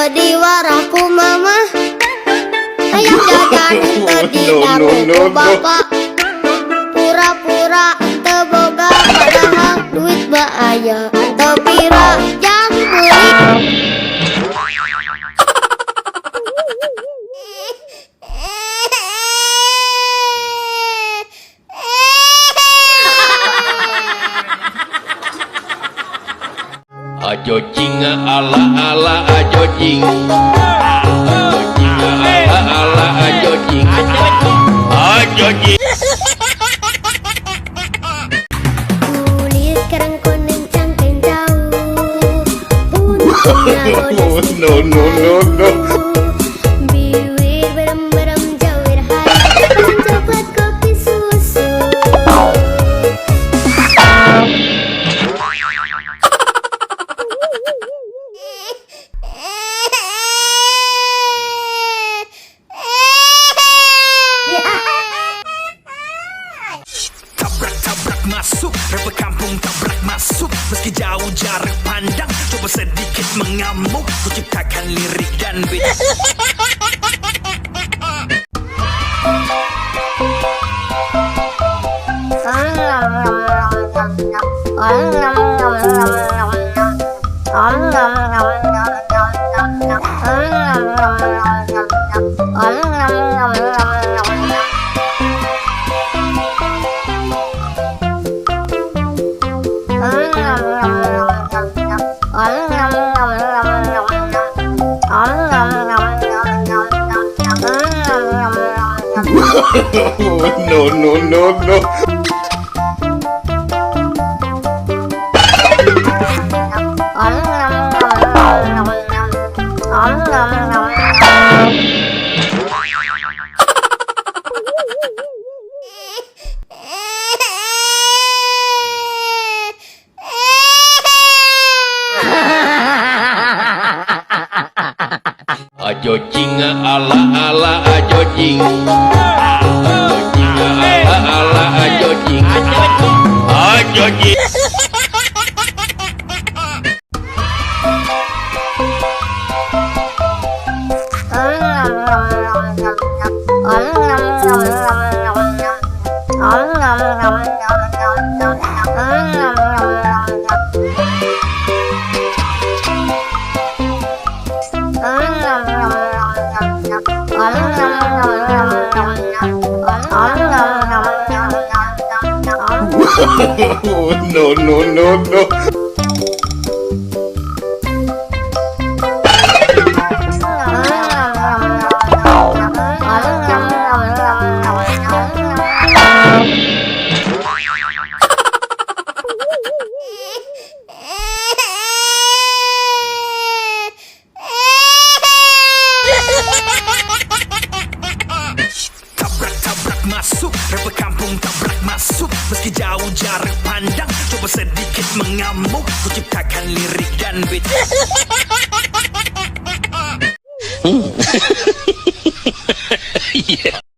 jadi warahku mama, ayam jajan tadi aku bapak. Pura-pura teboga padahal duit bahaya, tepira jang beli. Ajo jing ala ala ajo jing, ajo jing ala ala ajo jing, ajo jing. Kulit kerang koneng cangkeng jauh, No. Bibir berem-berem jawir hai, coklat kopi susu. Tabrak masuk, rapper kampung tabrak masuk. Meski jauh jarak pandang, coba sedikit mengamuk. Ku ciptakan lirik dan beat. No. Ajo jing ala ala ajo jing, ajo jing ala ala ajo jing, ajo jing. No. Tabrak masuk, rapper kampung tabrak masuk. Meski jauh jarak pandang, coba sedikit mengamuk. Ku ciptakan lirik dan beat. Yeah.